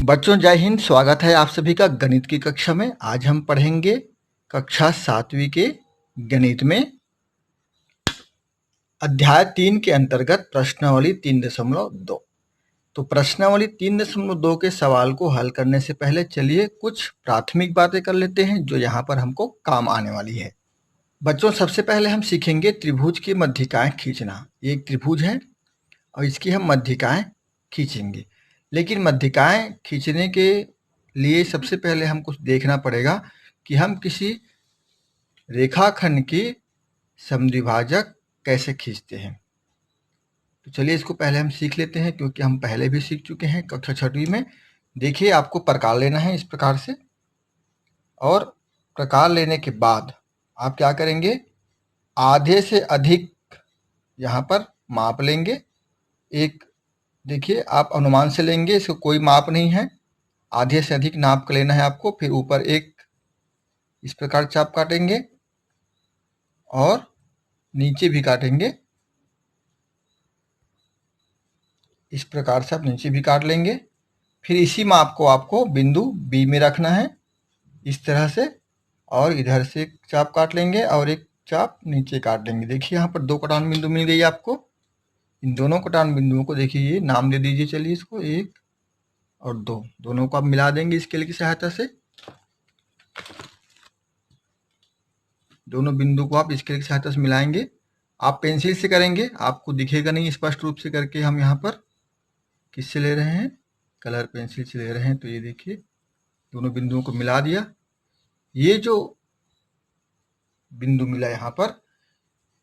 बच्चों जय हिंद। स्वागत है आप सभी का गणित की कक्षा में। आज हम पढ़ेंगे कक्षा 7वीं के गणित में अध्याय 3 के अंतर्गत प्रश्नावली 3.2। तो प्रश्नावली 3.2 के सवाल को हल करने से पहले चलिए कुछ प्राथमिक बातें कर लेते हैं जो यहाँ पर हमको काम आने वाली है। बच्चों सबसे पहले हम सीखेंगे त्रिभुज की मध्यिकाएं खींचना। ये एक त्रिभुज है और इसकी हम मध्यिकाएं खींचेंगे। लेकिन मध्यिकाएं खींचने के लिए सबसे पहले हमको देखना पड़ेगा कि हम किसी रेखाखंड की समद्विभाजक कैसे खींचते हैं। तो चलिए इसको पहले हम सीख लेते हैं, क्योंकि हम पहले भी सीख चुके हैं कक्षा 6वीं में। देखिए आपको प्रकार लेना है इस प्रकार से, और प्रकार लेने के बाद आप क्या करेंगे, आधे से अधिक यहाँ पर माप लेंगे। एक देखिए आप अनुमान से लेंगे, इसको कोई माप नहीं है, आधे से अधिक नाप कर लेना है आपको। फिर ऊपर एक इस प्रकार चाप काटेंगे और नीचे भी काटेंगे। इस प्रकार से आप नीचे भी काट लेंगे। फिर इसी माप को आपको बिंदु बी में रखना है इस तरह से, और इधर से एक चाप काट लेंगे और एक चाप नीचे काट लेंगे। देखिए यहाँ पर 2 कटान बिंदु मिल गई आपको। इन दोनों कटान बिंदुओं को देखिए ये नाम दे दीजिए। चलिए इसको 1 और 2 दोनों को आप मिला देंगे स्केल की सहायता से। दोनों बिंदु को आप स्केल की सहायता से मिलाएंगे। आप पेंसिल से करेंगे, आपको दिखेगा नहीं स्पष्ट रूप से करके। हम यहाँ पर किससे ले रहे हैं, कलर पेंसिल से ले रहे हैं। तो ये देखिए दोनों बिंदुओं को मिला दिया। ये जो बिंदु मिला यहाँ पर,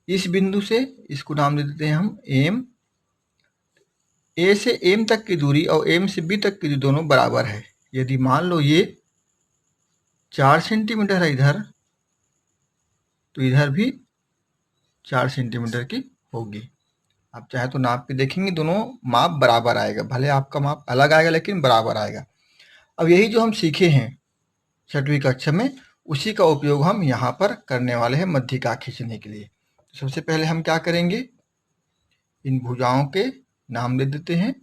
इस बिंदु से इसको नाम दे देते हैं हम एम। ए से एम तक की दूरी और एम से बी तक की दूरी दोनों बराबर है। यदि मान लो ये 4 सेंटीमीटर है इधर, तो इधर भी 4 सेंटीमीटर की होगी। आप चाहे तो नाप के देखेंगे, दोनों माप बराबर आएगा। भले आपका माप अलग आएगा लेकिन बराबर आएगा। अब यही जो हम सीखे हैं 6वीं कक्षा में, उसी का उपयोग हम यहाँ पर करने वाले हैं मध्यिका खींचने के लिए। तो सबसे पहले हम क्या करेंगे, इन भुजाओं के नाम दे देते हैं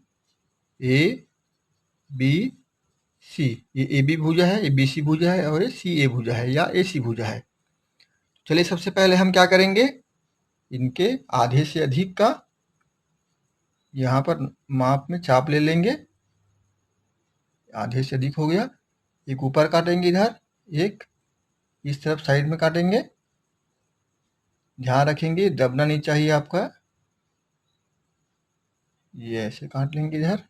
ए बी सी। ये ए बी भुजा है, ये बी सी भुजा है, और ये सी ए भुजा है या ए सी भुजा है। चलिए सबसे पहले हम क्या करेंगे, इनके आधे से अधिक का यहाँ पर माप में चाप ले लेंगे। आधे से अधिक हो गया। एक ऊपर काटेंगे इधर, एक इस तरफ साइड में काटेंगे। ध्यान रखेंगे दबना नहीं चाहिए आपका। ये ऐसे काट लेंगे इधर।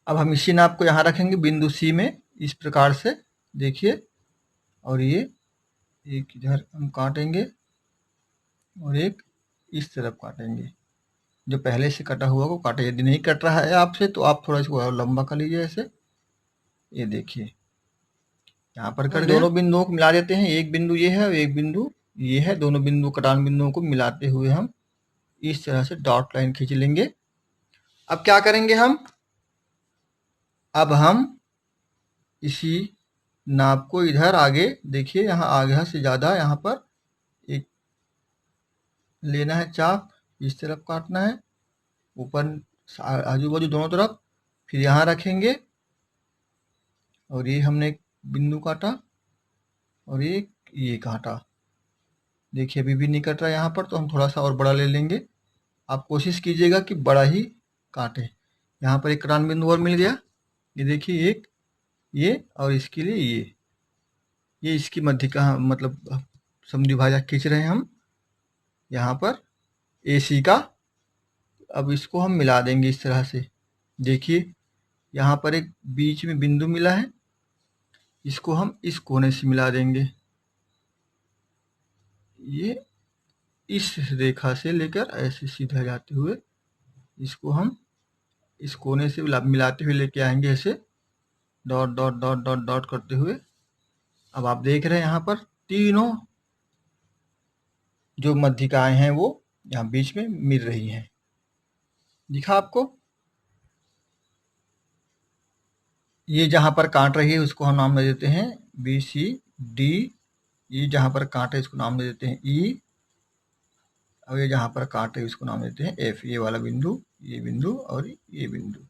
अब हम इसी नाप को यहाँ रखेंगे बिंदु सी में इस प्रकार से, देखिए। और ये एक इधर हम काटेंगे और एक इस तरफ काटेंगे। जो पहले से कटा हुआ को काटे। यदि नहीं कट रहा है आपसे तो आप थोड़ा इसको और लंबा कर लीजिए ऐसे। ये देखिए यहाँ पर कट गया। दोनों बिंदुओं को मिला देते हैं। एक बिंदु ये है और एक बिंदु ये है। दोनों बिंदु कटान बिंदुओं को मिलाते हुए हम इस तरह से डॉट लाइन खींच लेंगे। अब क्या करेंगे हम, अब हम इसी नाप को इधर आगे देखिए, यहाँ आगे से ज़्यादा यहाँ पर एक लेना है चाप, इस तरफ काटना है, ऊपर आजू बाजू दोनों तरफ। फिर यहाँ रखेंगे और ये हमने एक बिंदु काटा और एक ये काटा। देखिए अभी भी नहीं कट रहा यहाँ पर, तो हम थोड़ा सा और बड़ा ले लेंगे। आप कोशिश कीजिएगा कि बड़ा ही काटे। यहाँ पर एक कटान बिंदु और मिल गया। ये देखिए एक ये, और इसके लिए ये इसकी मध्यिका मतलब समद्विभाजक खींच रहे हैं हम यहाँ पर ए सी का। अब इसको हम मिला देंगे इस तरह से। देखिए यहाँ पर एक बीच में बिंदु मिला है, इसको हम इस कोने से मिला देंगे। ये इस रेखा से लेकर ऐसे सीधा जाते हुए इसको हम इस कोने से मिलाते हुए लेके आएंगे, ऐसे dot dot dot dot dot करते हुए। अब आप देख रहे हैं यहाँ पर तीनों जो मध्यिकाएं हैं वो यहाँ बीच में मिल रही हैं। दिखा आपको? ये जहाँ पर काट रही है उसको हम नाम दे देते हैं बी सी डी। ये जहाँ पर काटे इसको नाम दे देते हैं ई, और ये जहाँ पर काट है इसको नाम देते हैं एफ, ये वाला बिंदु, ये बिंदु और ये बिंदु।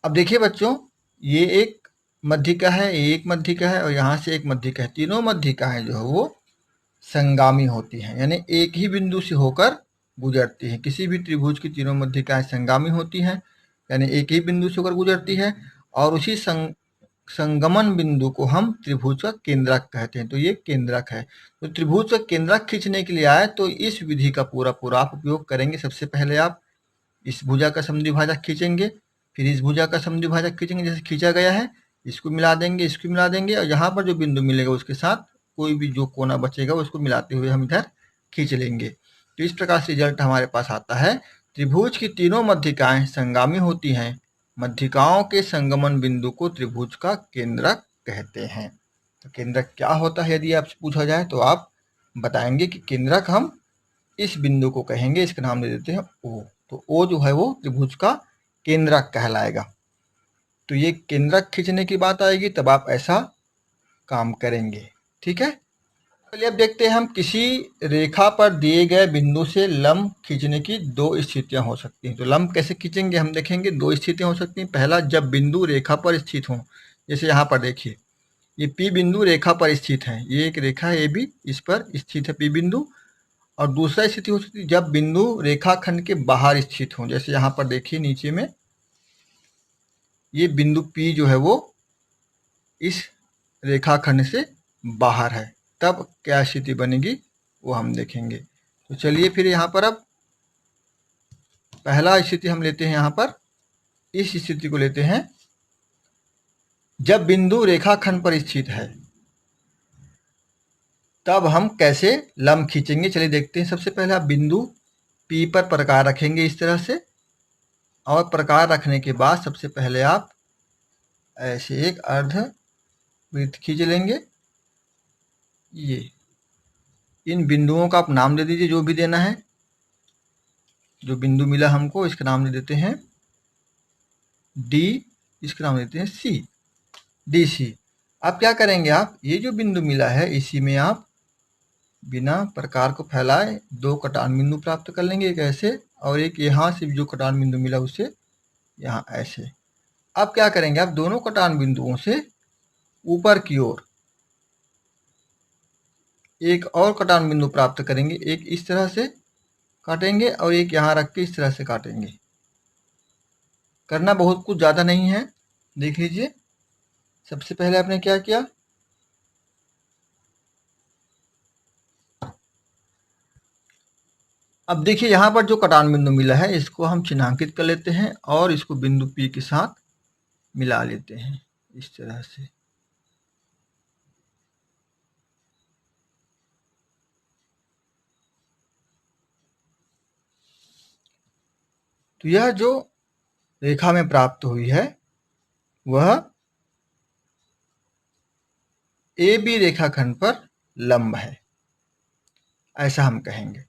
अब देखिए बच्चों, ये एक मध्यिका है, ये एक मध्यिका है और यहाँ से एक मध्यिका है। तीनों मध्यिकाएं जो है वो संगामी होती हैं, यानी एक ही बिंदु से होकर गुजरती हैं। किसी भी त्रिभुज की तीनों मध्यिकाएं संगामी होती हैं, यानी एक ही बिंदु से होकर गुजरती है और उसी संगमन बिंदु को हम त्रिभुज का केंद्रक कहते हैं। तो ये केंद्रक है। तो त्रिभुज का केंद्रक खींचने के लिए आए तो इस विधि का पूरा आप उपयोग करेंगे। सबसे पहले आप इस भुजा का समद्विभाजक खींचेंगे, फिर इस भुजा का समद्विभाजक खींचेंगे, जैसे खींचा गया है, इसको मिला देंगे, इसको मिला देंगे और यहाँ पर जो बिंदु मिलेगा उसके साथ कोई भी जो कोना बचेगा उसको मिलाते हुए हम इधर खींच लेंगे। तो इस प्रकार से रिजल्ट हमारे पास आता है। त्रिभुज की तीनों मध्यिकाएं संगामी होती हैं। मध्यिकाओं के संगमन बिंदु को त्रिभुज का केंद्रक कहते हैं। तो केंद्रक क्या होता है यदि आपसे पूछा जाए तो आप बताएंगे कि केंद्रक हम इस बिंदु को कहेंगे, इसका नाम दे देते हैं ओ। तो ओ जो है वो त्रिभुज का केंद्रक कहलाएगा। तो ये केंद्रक खींचने की बात आएगी तब आप ऐसा काम करेंगे। ठीक है, चलिए अब देखते हैं हम किसी रेखा पर दिए गए बिंदु से लंब खींचने की दो स्थितियां हो सकती हैं। तो लंब कैसे खींचेंगे हम देखेंगे। दो स्थितियां हो सकती हैं। पहला, जब बिंदु रेखा पर स्थित हो, जैसे यहाँ पर देखिए ये P बिंदु रेखा पर स्थित है, ये एक रेखा है AB, इस पर स्थित है P बिंदु। और दूसरा स्थिति हो सकती है जब बिंदु रेखाखंड के बाहर स्थित हो, जैसे यहाँ पर देखिए नीचे में ये बिंदु P जो है वो इस रेखाखंड से बाहर है, तब क्या स्थिति बनेगी वो हम देखेंगे। तो चलिए फिर यहाँ पर अब पहला स्थिति हम लेते हैं। यहाँ पर इस स्थिति को लेते हैं जब बिंदु रेखाखंड पर स्थित है, तब हम कैसे लंब खींचेंगे चलिए देखते हैं। सबसे पहले आप बिंदु P पर प्रकार रखेंगे इस तरह से, और प्रकार रखने के बाद सबसे पहले आप ऐसे एक अर्ध वृत्त खींच लेंगे। ये इन बिंदुओं का आप नाम दे दीजिए, जो भी देना है। जो बिंदु मिला हमको इसका नाम दे देते हैं D, इसका नाम देते हैं C, DC। अब क्या करेंगे, आप ये जो बिंदु मिला है इसी में आप बिना प्रकार को फैलाए दो कटान बिंदु प्राप्त कर लेंगे, एक ऐसे और एक यहाँ से जो कटान बिंदु मिला उससे यहाँ ऐसे। अब क्या करेंगे, आप दोनों कटान बिंदुओं से ऊपर की ओर एक और कटान बिंदु प्राप्त करेंगे। एक इस तरह से काटेंगे और एक यहाँ रख के इस तरह से काटेंगे। करना बहुत कुछ ज़्यादा नहीं है, देख लीजिए। सबसे पहले आपने क्या किया, अब देखिए यहाँ पर जो कटान बिंदु मिला है इसको हम चिन्हांकित कर लेते हैं और इसको बिंदु P के साथ मिला लेते हैं इस तरह से। तो यह जो रेखा में प्राप्त हुई है वह AB रेखाखंड पर लंब है, ऐसा हम कहेंगे।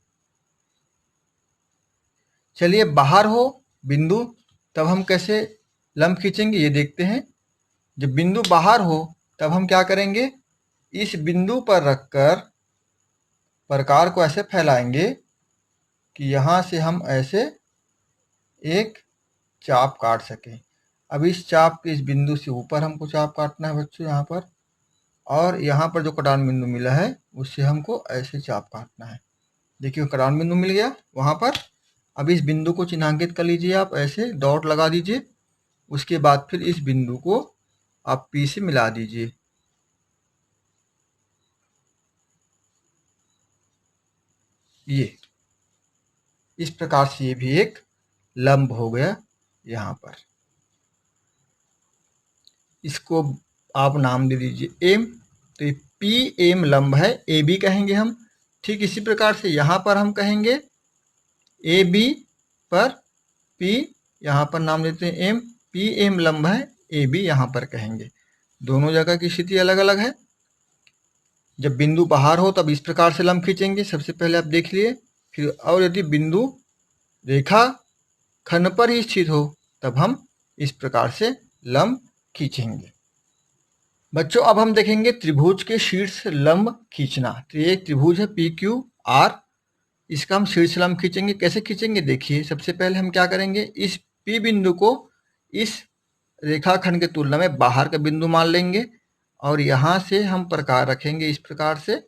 चलिए बाहर हो बिंदु तब हम कैसे लंब खींचेंगे ये देखते हैं। जब बिंदु बाहर हो तब हम क्या करेंगे, इस बिंदु पर रखकर प्रकार को ऐसे फैलाएंगे कि यहाँ से हम ऐसे एक चाप काट सकें। अब इस चाप के इस बिंदु से ऊपर हमको चाप काटना है बच्चों यहाँ पर, और यहाँ पर जो कटान बिंदु मिला है उससे हमको ऐसे चाप काटना है। देखिए कटान बिंदु मिल गया वहाँ पर। अब इस बिंदु को चिन्हांकित कर लीजिए, आप ऐसे डॉट लगा दीजिए। उसके बाद फिर इस बिंदु को आप P से मिला दीजिए। ये इस प्रकार से ये भी एक लंब हो गया यहाँ पर। इसको आप नाम दे दीजिए M। तो ये PM लंब है, AB कहेंगे हम। ठीक इसी प्रकार से यहाँ पर हम कहेंगे AB पर P, यहाँ पर नाम देते हैं M। PM लंब है, AB यहाँ पर कहेंगे। दोनों जगह की स्थिति अलग अलग है। जब बिंदु बाहर हो तब इस प्रकार से लंब खींचेंगे, सबसे पहले आप देख लिए। फिर और यदि बिंदु रेखा खंड पर ही स्थित हो तब हम इस प्रकार से लंब खींचेंगे। बच्चों अब हम देखेंगे त्रिभुज के शीर्ष लंब खींचना। तो एक त्रिभुज है PQR इसका हम शीर्षलंब खींचेंगे। कैसे खींचेंगे देखिए, सबसे पहले हम क्या करेंगे, इस P बिंदु को इस रेखाखंड की तुलना में बाहर का बिंदु मान लेंगे और यहाँ से हम प्रकार रखेंगे इस प्रकार से,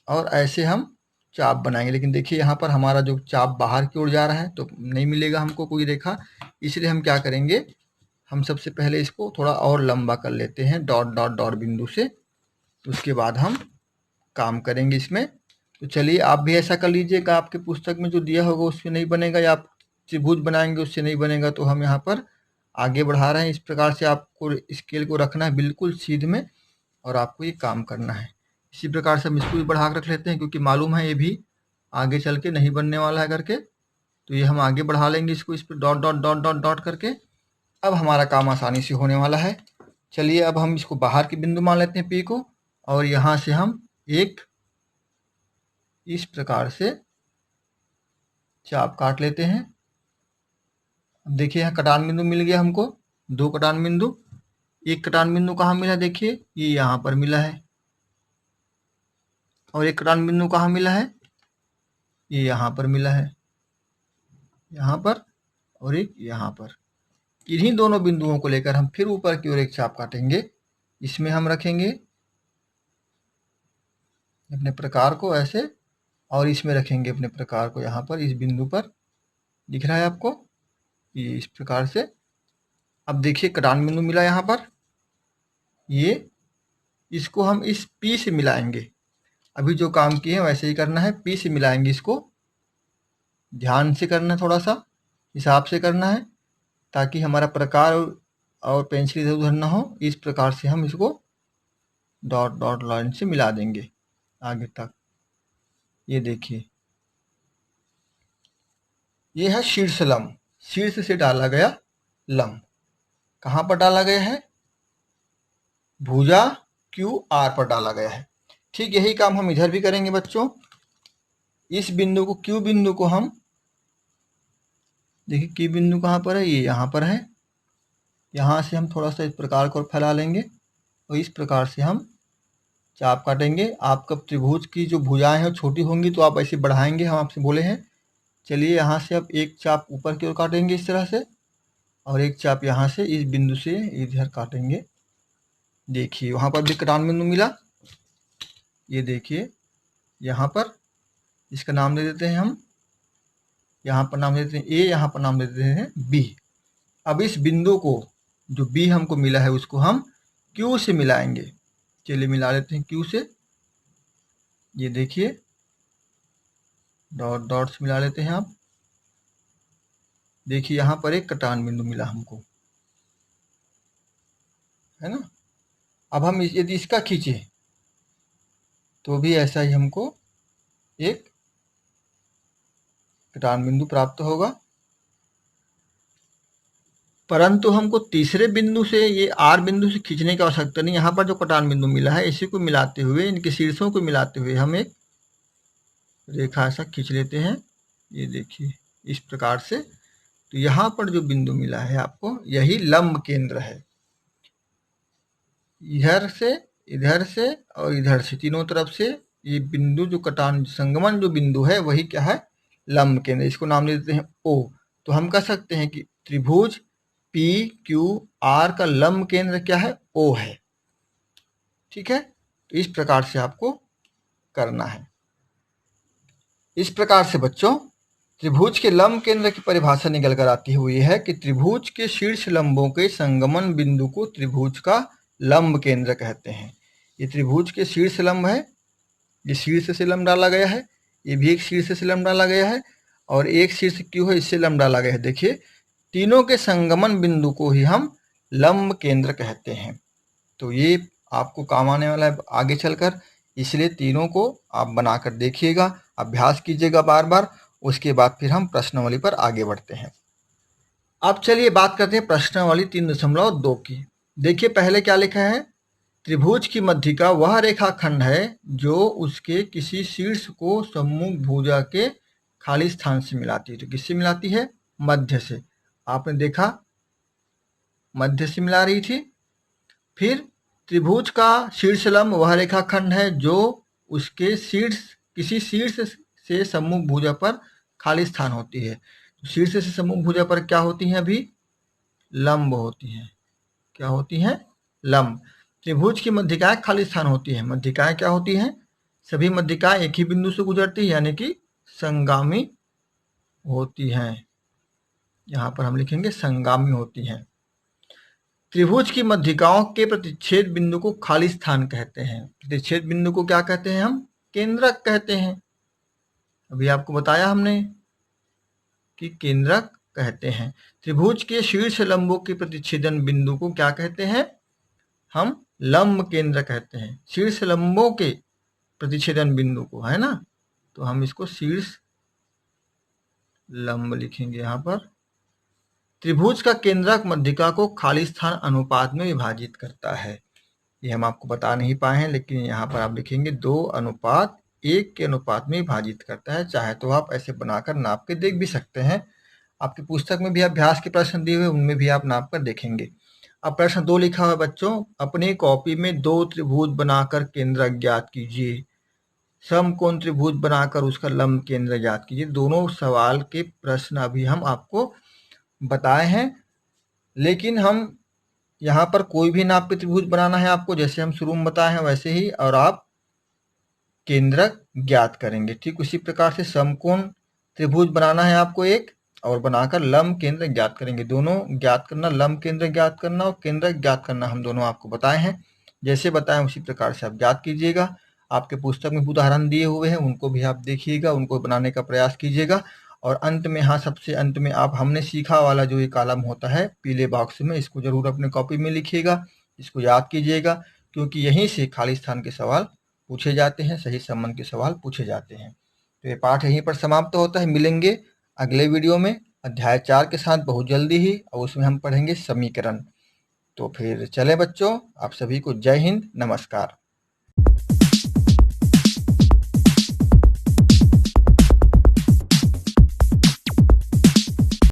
और ऐसे हम चाप बनाएंगे। लेकिन देखिए यहाँ पर हमारा जो चाप बाहर की ओर जा रहा है तो नहीं मिलेगा हमको कोई रेखा, इसलिए हम क्या करेंगे, हम सबसे पहले इसको थोड़ा और लंबा कर लेते हैं डॉट डॉट डॉट बिंदु से, उसके बाद हम काम करेंगे इसमें। तो चलिए आप भी ऐसा कर लीजिएगा, आपके पुस्तक में जो दिया होगा उससे नहीं बनेगा, या आप त्रिभुज बनाएंगे उससे नहीं बनेगा, तो हम यहाँ पर आगे बढ़ा रहे हैं। इस प्रकार से आपको स्केल को रखना है बिल्कुल सीध में और आपको ये काम करना है। इसी प्रकार से हम इसको भी बढ़ा कर रख लेते हैं, क्योंकि मालूम है ये भी आगे चल के नहीं बनने वाला है करके, तो ये हम आगे बढ़ा लेंगे इसको इस पर dot dot dot dot dot करके। अब हमारा काम आसानी से होने वाला है। चलिए अब हम इसको बाहर के बिंदु मान लेते हैं P को, और यहाँ से हम एक इस प्रकार से चाप काट लेते हैं। अब देखिए यहाँ कटान बिंदु मिल गया हमको, 2 कटान बिंदु। एक कटान बिंदु कहाँ मिला, देखिए ये यहाँ पर मिला है, और एक कटान बिंदु कहाँ मिला है, ये यहाँ पर मिला है, यहाँ पर, और एक यहाँ पर। इन्हीं दोनों बिंदुओं को लेकर हम फिर ऊपर की ओर एक चाप काटेंगे। इसमें हम रखेंगे अपने प्रकार को ऐसे, और इसमें रखेंगे अपने प्रकार को यहाँ पर, इस बिंदु पर। दिख रहा है आपको, ये इस प्रकार से। अब देखिए कटान बिंदु मिला यहाँ पर, ये इसको हम इस P से मिलाएंगे। अभी जो काम किए हैं वैसे ही करना है, P से मिलाएंगे इसको। ध्यान से करना है, थोड़ा सा हिसाब से करना है, ताकि हमारा प्रकार और पेंसिल इधर उधर ना हो। इस प्रकार से हम इसको डॉट डॉट लाइन से मिला देंगे आगे तक। ये देखिए ये है शीर्ष लंब, शीर्ष से डाला गया लंब। कहाँ पर डाला गया है, भुजा QR पर डाला गया है। ठीक यही काम हम इधर भी करेंगे बच्चों। इस बिंदु को, Q बिंदु को हम, देखिए Q बिंदु कहाँ पर है, ये यहाँ पर है। यहाँ से हम थोड़ा सा इस प्रकार को फैला लेंगे और इस प्रकार से हम चाप काटेंगे। आपका त्रिभुज की जो भुजाएं हैं छोटी होंगी तो आप ऐसे बढ़ाएंगे, हम आपसे बोले हैं। चलिए यहाँ से अब एक चाप ऊपर की ओर काटेंगे इस तरह से, और एक चाप यहाँ से इस बिंदु से इधर काटेंगे। देखिए वहाँ पर भी कटान बिंदु मिला, ये देखिए यहाँ पर। इसका नाम दे देते हैं हम, यहाँ पर नाम दे देते हैं A, यहाँ पर नाम दे देते हैं B। अब इस बिंदु को जो B हमको मिला है उसको हम Q से मिलाएंगे। चलिए मिला लेते हैं Q से। ये देखिए डॉट डॉट से मिला लेते हैं आप। देखिए यहाँ पर एक कटान बिंदु मिला हमको, है ना। अब हम यदि इसका खींचे तो भी ऐसा ही हमको एक कटान बिंदु प्राप्त होगा, परंतु हमको तीसरे बिंदु से, ये R बिंदु से खींचने की आवश्यकता नहीं। यहाँ पर जो कटान बिंदु मिला है इसी को मिलाते हुए, इनके शीर्षों को मिलाते हुए हम एक रेखा ऐसा खींच लेते हैं। ये देखिए इस प्रकार से। तो यहाँ पर जो बिंदु मिला है आपको, यही लंब केंद्र है। इधर से और इधर से, तीनों तरफ से ये बिंदु जो कटान संगमन जो बिंदु है वही क्या है, लंब केंद्र। इसको नाम दे देते हैं O। तो हम कह सकते हैं कि त्रिभुज PQR का लंब केंद्र क्या है, O है। ठीक है, तो इस प्रकार से आपको करना है। इस प्रकार से बच्चों त्रिभुज के लंब केंद्र की परिभाषा निकल कर आती है, वो ये है कि त्रिभुज के शीर्ष लंबों के संगमन बिंदु को त्रिभुज का लंब केंद्र कहते हैं। ये त्रिभुज के शीर्ष लंब है, ये शीर्ष से लंब डाला गया है, ये भी एक शीर्ष से लंब डाला गया है, और एक शीर्ष Q है, इससे लंब डाला गया है। देखिए तीनों के संगमन बिंदु को ही हम लंब केंद्र कहते हैं। तो ये आपको काम आने वाला है आगे चलकर, इसलिए तीनों को आप बनाकर देखिएगा, अभ्यास कीजिएगा बार बार। उसके बाद फिर हम प्रश्नावली पर आगे बढ़ते हैं। अब चलिए बात करते हैं प्रश्नावली 3.2 की। देखिए पहले क्या लिखा है, त्रिभुज की मध्यिका वह रेखाखंड है जो उसके किसी शीर्ष को सम्मुख भुजा के खाली स्थान से मिलाती है। तो किससे मिलाती है, मध्य से। आपने देखा मध्य से मिला रही थी। फिर त्रिभुज का शीर्ष लंब वह रेखाखंड है जो उसके शीर्ष किसी शीर्ष से सम्मुख भुजा पर खाली स्थान होती है। तो शीर्ष से सम्मुख भुजा पर क्या होती हैं? अभी लंब होती हैं। क्या होती हैं? लंब। त्रिभुज की मध्यिकाएं खाली स्थान होती है। मध्यिकाएं क्या होती हैं? सभी मध्यिकाएं एक ही बिंदु से गुजरती है, यानी कि संगामी होती हैं। यहाँ पर हम लिखेंगे संगामी होती हैं। त्रिभुज की मध्यिकाओं के प्रतिच्छेद बिंदु को खाली स्थान कहते हैं। प्रतिच्छेद बिंदु को क्या कहते हैं? हम केंद्रक कहते हैं। अभी आपको बताया हमने कि केंद्रक कहते हैं। त्रिभुज के शीर्ष लंबों के प्रतिच्छेदन बिंदु को क्या कहते हैं? हम लंब केंद्र कहते हैं। शीर्ष लंबों के प्रतिच्छेदन बिंदु को, है ना, तो हम इसको शीर्ष लंब लिखेंगे यहाँ पर। त्रिभुज का केंद्रक मध्यिका को खाली स्थान अनुपात में विभाजित करता है। ये हम आपको बता नहीं पाए हैं, लेकिन यहाँ पर आप लिखेंगे 2:1 के अनुपात में विभाजित करता है। चाहे तो आप ऐसे बनाकर नाप के देख भी सकते हैं। आपकी पुस्तक में भी अभ्यास के प्रश्न दिए हुए, उनमें भी आप नाप कर देखेंगे। अब प्रश्न 2 लिखा हुआ है बच्चों, अपनी कॉपी में 2 त्रिभुज बनाकर केंद्रक ज्ञात कीजिए। समकोण त्रिभुज बनाकर उसका लंब केंद्र ज्ञात कीजिए। दोनों सवाल के प्रश्न अभी हम आपको बताए हैं, लेकिन हम यहाँ पर कोई भी नाप के त्रिभुज बनाना है आपको, जैसे हम शुरू में बताए हैं वैसे ही, और आप केंद्रक ज्ञात करेंगे। ठीक उसी प्रकार से समकोण त्रिभुज बनाना है आपको एक, और बनाकर लंब केंद्र ज्ञात करेंगे। दोनों ज्ञात करना, लंब केंद्र ज्ञात करना और केंद्र ज्ञात करना, हम दोनों आपको बताए हैं। जैसे बताएं उसी प्रकार से आप ज्ञात कीजिएगा। आपके पुस्तक में उदाहरण दिए हुए हैं, उनको भी आप देखिएगा, उनको बनाने का प्रयास कीजिएगा। और अंत में, हाँ, सबसे अंत में आप हमने सीखा वाला जो ये कॉलम होता है पीले बॉक्स में, इसको जरूर अपने कॉपी में लिखिएगा, इसको याद कीजिएगा, क्योंकि यहीं से खाली स्थान के सवाल पूछे जाते हैं, सही संबंध के सवाल पूछे जाते हैं। तो ये पाठ यहीं पर समाप्त होता है। मिलेंगे अगले वीडियो में अध्याय 4 के साथ बहुत जल्दी ही, और उसमें हम पढ़ेंगे समीकरण। तो फिर चले बच्चों, आप सभी को जय हिंद, नमस्कार।